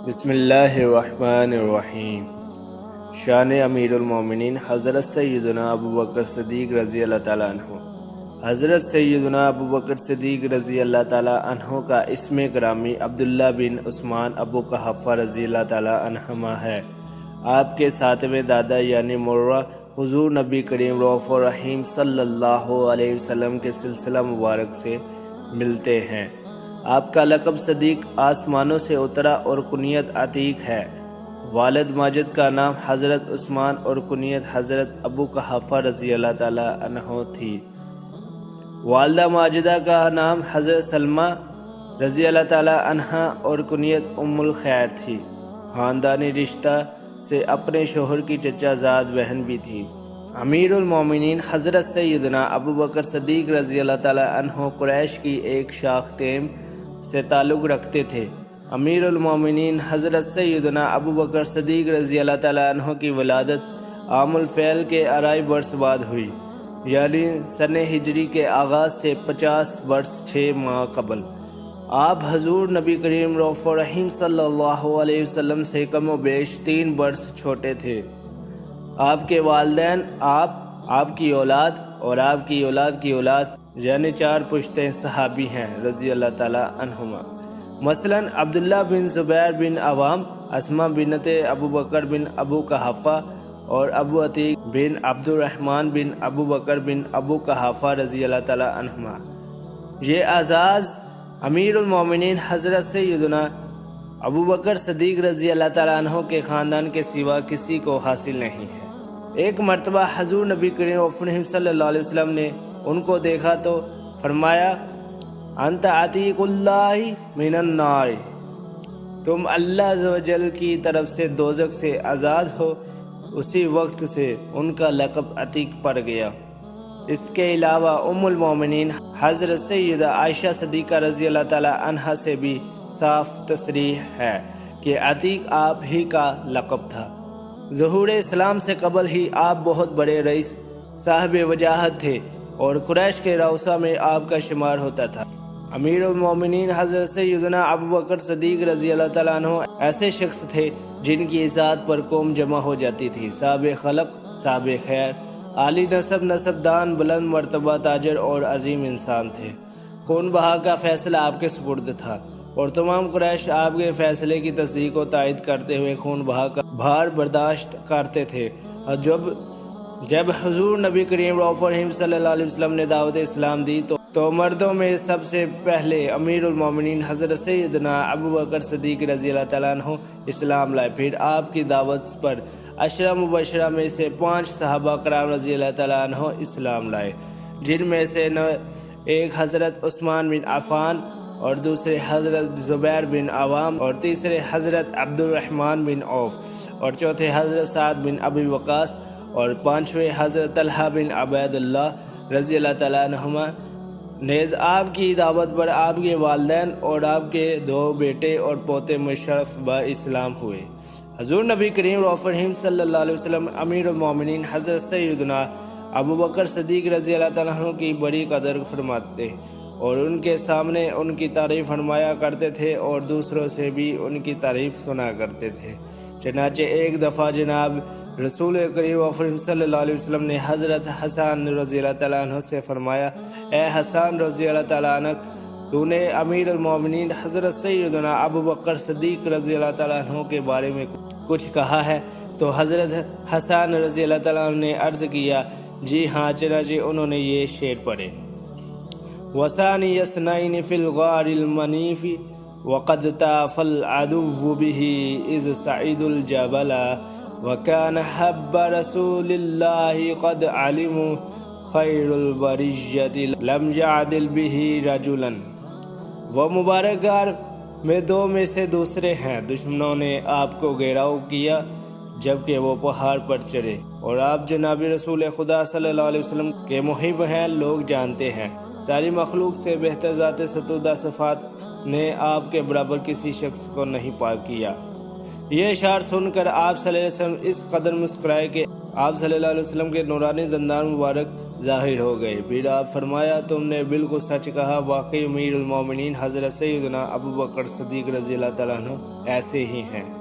بسم اللہ الرحمن الرحیم۔ شان امیر المومنین حضرت سیدنا ابو بکر صدیق رضی اللہ تعالیٰ عنہ۔ حضرت سیدنا ابو بکر صدیق رضی اللہ تعالیٰ عنہ کا اسم گرامی عبداللہ بن عثمان ابو قحافہ رضی اللہ تعالیٰ عنہما ہے۔ آپ کے ساتویں دادا یعنی مرہ حضور نبی کریم رؤوف الرحیم صلی اللہ علیہ وسلم کے سلسلہ مبارک سے ملتے ہیں۔ آپ کا لقب صدیق آسمانوں سے اترا اور کنیت عتیق ہے۔ والد ماجد کا نام حضرت عثمان اور کنیت حضرت ابو قحافہ رضی اللہ تعالیٰ عنہ تھی۔ والدہ ماجدہ کا نام حضرت سلمہ رضی اللہ تعالیٰ عنہ اور کنیت ام الخیر تھی۔ خاندانی رشتہ سے اپنے شوہر کی چچا زاد بہن بھی تھی۔ امیر المومنین حضرت سیدنا ابو بکر صدیق رضی اللہ تعالیٰ عنہ قریش کی ایک شاخ تیم سے تعلق رکھتے تھے۔ امیر المومنین حضرت سیدنا ابو بکر صدیق رضی اللہ تعالیٰ عنہ کی ولادت عام الفیل کے آرائی برس بعد ہوئی، یعنی سن ہجری کے آغاز سے 50 برس 6 ماہ قبل۔ آپ حضور نبی کریم رؤوف الرحیم صلی اللہ علیہ وسلم سے کم و بیش 3 برس چھوٹے تھے۔ آپ کے والدین، آپ کی اولاد اور آپ کی اولاد کی اولاد یعنی 4 پشتیں صحابی ہیں رضی اللہ تعالیٰ عنہما۔ مثلاً عبداللہ بن زبیر بن عوام، اسماء بنت ابو بکر بن ابو قحافہ اور ابو عتیق بن عبد الرحمن بن ابو بکر بن ابو قحافہ رضی اللہ تعالیٰ عنہما۔ یہ اعزاز امیر المومنین حضرت سیدنا ابو بکر صدیق رضی اللہ تعالیٰ عنہ کے خاندان کے سوا کسی کو حاصل نہیں ہے۔ ایک مرتبہ حضور نبی کریم رؤوف الرحیم صلی اللہ علیہ وسلم نے ان کو دیکھا تو فرمایا، انت عتیق اللہ من النار، تم اللہ عز و جل کی طرف سے دوزخ سے آزاد ہو۔ اسی وقت سے ان کا لقب عتیق پڑ گیا۔ اس کے علاوہ ام المومنین حضرت سیدہ عائشہ صدیقہ رضی اللہ تعالیٰ عنہا سے بھی صاف تصریح ہے کہ عتیق آپ ہی کا لقب تھا۔ ظہور اسلام سے قبل ہی آپ بہت بڑے رئیس صاحب وجاہت تھے اور قریش کے روثہ میں آپ کا شمار ہوتا تھا۔ امیر المومنین حضرت سیدنا ابو بکر صدیق رضی اللہ تعالیٰ عنہ ایسے شخص تھے جن کی اطاعت پر قوم جمع ہو جاتی تھی۔ صاحب خلق، صاحب خیر، عالی نسب دان، بلند مرتبہ تاجر اور عظیم انسان تھے۔ خون بہا کا فیصلہ آپ کے سپرد تھا اور تمام قریش آپ کے فیصلے کی تصدیق و تائید کرتے ہوئے خون بہا کا بھار برداشت کرتے تھے۔ اور جب حضور نبی کریم رؤوف الرحیم صلی اللہ علیہ وسلم نے دعوت اسلام دی تو مردوں میں سب سے پہلے امیر المومنین حضرت سیدنا ابو بکر صدیق رضی اللہ تعالیٰ عنہ اسلام لائے۔ پھر آپ کی دعوت پر 10 مبشرہ میں سے 5 صحابہ کرام رضی اللہ تعالیٰ عنہ اسلام لائے، جن میں سے ایک حضرت عثمان بن عفان اور دوسرے حضرت زبیر بن عوام اور تیسرے حضرت عبد الرحمن بن عوف اور چوتھے حضرت سعد بن ابی وقاص اور 5ویں حضرت طلحہ بن عبید اللہ رضی اللہ تعالیٰ عنہما۔ نیز آپ کی دعوت پر آپ کے والدین اور آپ کے 2 بیٹے اور پوتے مشرف با اسلام ہوئے۔ حضور نبی کریم رؤوف الرحیم صلی اللہ علیہ وسلم امیر المومنین حضرت سیدنا ابو بکر صدیق رضی اللہ تعالیٰ عنہ کی بڑی قدر فرماتے اور ان کے سامنے ان کی تعریف فرمایا کرتے تھے اور دوسروں سے بھی ان کی تعریف سنا کرتے تھے۔ چنانچہ ایک دفعہ جناب رسول کریم صلی اللہ علیہ وسلم نے حضرت حسان رضی اللہ تعالیٰ عنہ سے فرمایا، اے حسان رضی اللہ تعالیٰ عنہ، تو نے امیر المومنین حضرت سیدنا ابو بکر صدیق رضی اللہ تعالیٰ عنہ کے بارے میں کچھ کہا ہے؟ تو حضرت حسان رضی اللہ تعالیٰ عنہ نے عرض کیا، جی ہاں۔ چنانچہ انہوں نے یہ شعر پڑھے، وَثَانِيَ اثْنَيْنِ فِي الْغَارِ الْمَنِيفِ وَقَدْ طَافَ الْعَدُوُّ بِهِ إِذْ صَعِدَ الْجَبَلَ وَكَانَ حَبَّ رَسُولِ اللَّهِ قَدْ عَلِمُوا خَيْرُ الْبَرِيَّةِ لَمْ يَعْدِلْ بِهِ رَجُلًا۔ وہ مبارک غار میں 2 میں سے دوسرے ہیں۔ دشمنوں نے آپ کو گھیراؤ کیا جبکہ وہ پہاڑ پر چڑھے، اور آپ جناب رسول خدا صلی اللہ علیہ وسلم کے محب ہیں، لوگ جانتے ہیں۔ ساری مخلوق سے بہتر ذات ستودہ صفات نے آپ کے برابر کسی شخص کو نہیں پا کیا۔ یہ اشعار سن کر آپ صلی اللہ علیہ وسلم اس قدر مسکرائے کہ آپ صلی اللہ علیہ وسلم کے نورانی دندان مبارک ظاہر ہو گئے۔ پھر آپ فرمایا تم نے بالکل سچ کہا، واقعی امیر المومنین حضرت سیدنا ابو بکر صدیق رضی اللہ تعالیٰ عنہ ایسے ہی ہیں۔